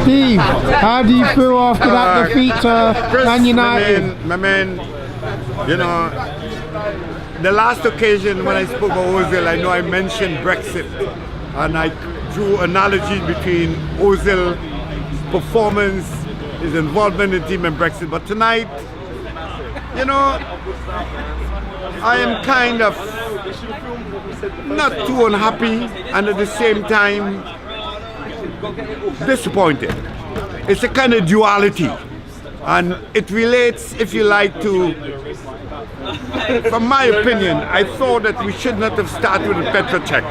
Steve, how do you feel after that defeat to Man United? My man, you know, the last occasion when I spoke about Ozil, I know I mentioned Brexit, and I drew analogies between Ozil's performance, his involvement in the team, and Brexit. But tonight, you know, I am kind of not too unhappy, and at the same time disappointed. It's a kind of duality, and it relates, if you like, to, from my opinion, I thought that we should not have started with Petrocek.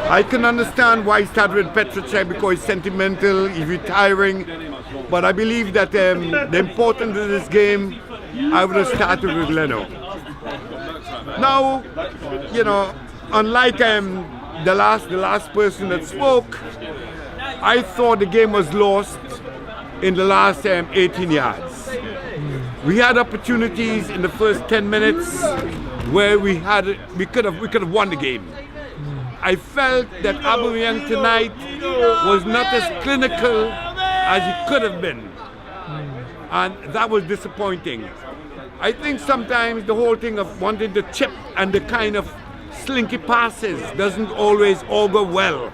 I can understand why he started with Petrocek, because he's sentimental, he's retiring, but I believe that the importance of this game, I would have started with Leno. Now, you know, unlike the last person that spoke, I thought the game was lost in the last 18 yards. We had opportunities in the first 10 minutes where we could have won the game. I felt that Aubameyang tonight was not as clinical as he could have been, and that was disappointing. I think sometimes the whole thing of wanting to chip and the kind of slinky passes doesn't always augur well,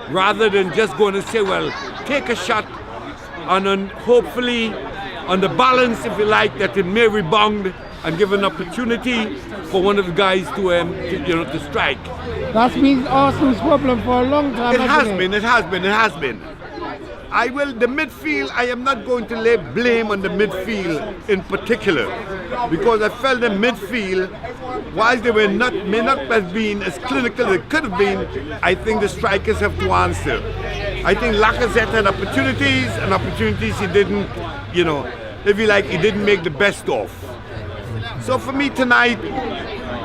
rather than just going to say, well, take a shot, and then hopefully on the balance, if you like, that it may rebound and give an opportunity for one of the guys to strike. That's been Arsenal's problem for a long time. It has been. The midfield, I am not going to lay blame on the midfield in particular, because I felt the midfield, whilst they may not have been as clinical as they could have been, I think the strikers have to answer. I think Lacazette had opportunities he didn't, you know, if you like, he didn't make the best of. So for me tonight,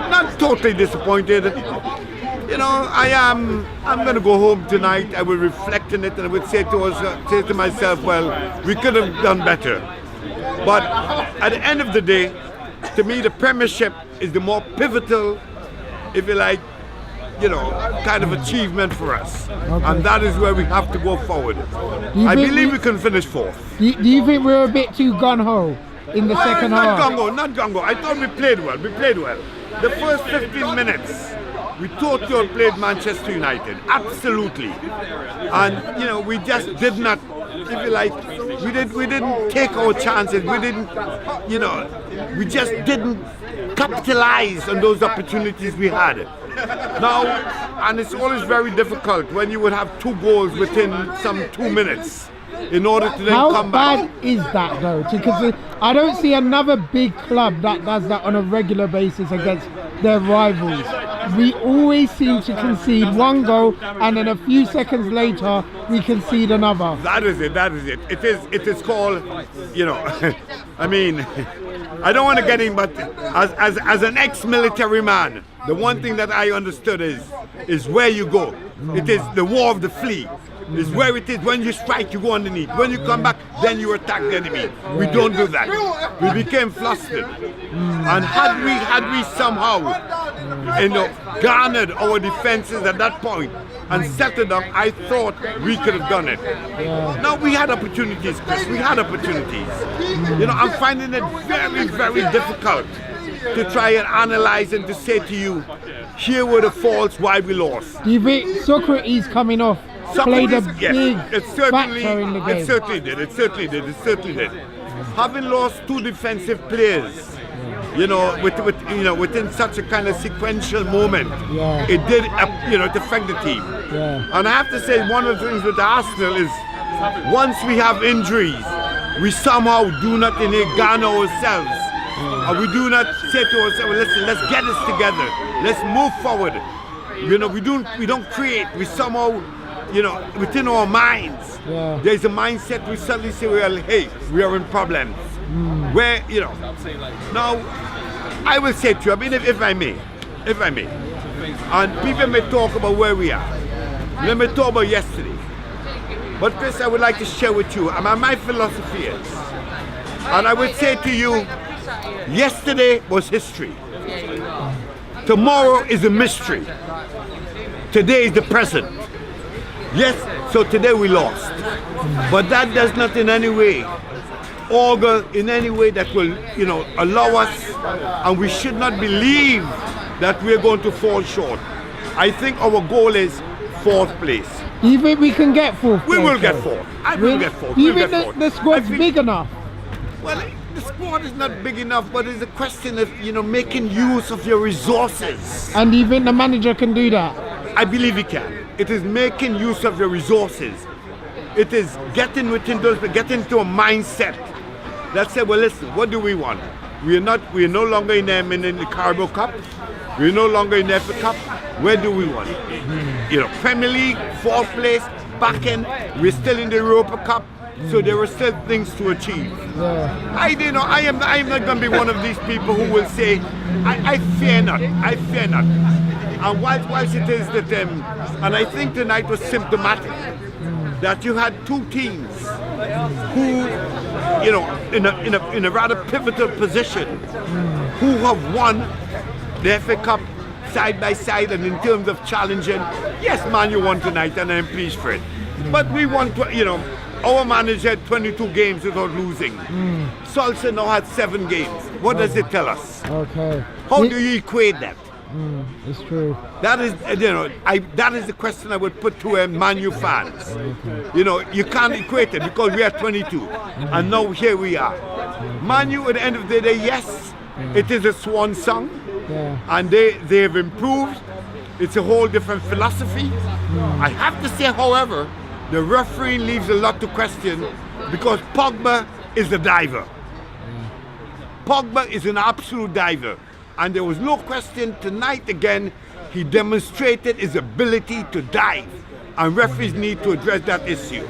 not totally disappointed. You know, I'm going to go home tonight. I will reflect on it, and I would say to myself, well, we could have done better. But at the end of the day, to me, the Premiership is the more pivotal, if you like, you know, kind of achievement for us. Okay. And that is where we have to go forward. I believe we can finish fourth. Do you think we're a bit too gung-ho in the second half? Not gung-ho. I thought we played well. The first 15 minutes, we totally played Manchester United, absolutely, and you know, we just did not, if you like, we didn't take our chances. We didn't, you know, we just didn't capitalize on those opportunities we had. Now, and it's always very difficult when you would have 2 goals within some 2 minutes in order to then come back. How bad is that though? Because I don't see another big club that does that on a regular basis against their rivals. We always seem to concede 1 goal, and then a few seconds later we concede another. That is it. It is called, you know, I mean, I don't want to get in, but as an ex-military man, the one thing that I understood is where you go. It is the war of the flea. Is where it is. When you strike, you go underneath. When you come back, then you attack the enemy. We don't do that. We became flustered. And had we somehow, you know, garnered our defenses at that point and settled down, I thought we could have done it. Now we had opportunities, Chris. We had opportunities. You know, I'm finding it very, very difficult to try and analyze and to say to you, here were the faults why we lost. Do you think Socrates coming off played a big factor in the game? It certainly did. Having lost 2 defensive players, you know, within such a kind of sequential moment, it did, you know, it affect the team. And I have to say, one of the things with Arsenal is, once we have injuries, we somehow do not garner ourselves. And we do not say to ourselves, listen, let's get this together. Let's move forward. You know, we don't create. We somehow, you know, within our minds, there's a mindset. We suddenly say, well, hey, we are in problems. Where, you know, now I will say to you, I mean, if I may, and people may talk about where we are. Let me talk about yesterday. But Chris, I would like to share with you, my philosophy is, and I would say to you, yesterday was history. Tomorrow is a mystery. Today is the present. Yes, So today we lost. But that does not in any way augur in any way that will, allow us, and we should not believe that we're going to fall short. I think our goal is 4th place. Even we can get 4th. We will get 4th. I will get 4th. We'll Even get 4th. the squad's big enough. Well, the squad is not big enough, but it's a question of, making use of your resources. And do you think the manager can do that? I believe he can. It is making use of your resources. It is getting within those, getting into a mindset that say, well, listen, what do we want? We are no longer in the Carabao Cup. We're no longer in the FA Cup. Where do we want? Premier League, 4th place, back end. We're still in the Europa Cup. So there are still things to achieve. Yeah. I am not going to be one of these people who will say, I fear not. I fear not. And whilst it is that, and I think tonight was symptomatic that you had 2 teams who, in a rather pivotal position, who have won the FA Cup side by side, and in terms of challenging, yes, Man U won tonight, and I'm pleased for it. But we want to, our manager had 22 games without losing. Salsa now had 7 games. What does it tell us? Okay. How do you equate that? It's true. That is, that is the question I would put to Man U fans. You can't equate it because we are 22, and now here we are. Man U, at the end of the day, yes, it is a swan song, and they have improved. It's a whole different philosophy. I have to say, however, the referee leaves a lot to question because Pogba is a diver. Pogba is an absolute diver. And there was no question tonight again, he demonstrated his ability to dive. And referees need to address that issue.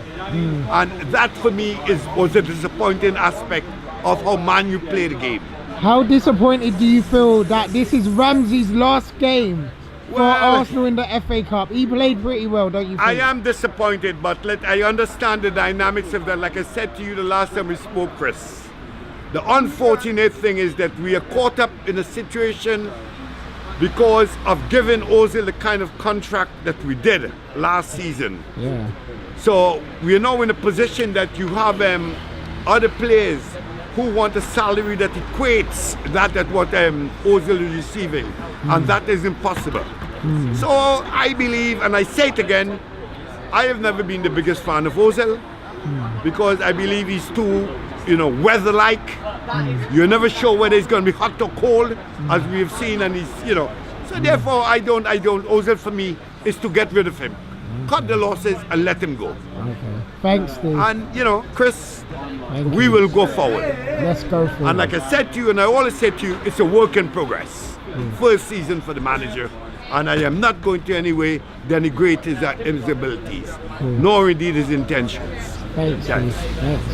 And that for me was a disappointing aspect of how Man U played the game. How disappointed do you feel that this is Ramsey's last game for Arsenal in the FA Cup? He played pretty well, don't you think? I am disappointed, but I understand the dynamics of that. Like I said to you the last time we spoke, Chris. The unfortunate thing is that we are caught up in a situation because of giving Ozil the kind of contract that we did last season. Yeah. So we are now in a position that you have other players who want a salary that equates that what Ozil is receiving, and that is impossible. So I believe, and I say it again, I have never been the biggest fan of Ozil because I believe he's too weather-like. You're never sure whether it's going to be hot or cold, as we have seen, and he's, So therefore, I don't. Ozil for me is to get rid of him, cut the losses, and let him go. Okay. Thanks, Steve. And Chris, we will go forward. Let's go forward. And like I said to you, and I always said to you, it's a work in progress. First season for the manager, and I am not going to in any way denigrate his abilities, nor indeed his intentions. Thanks, Steve. Thanks.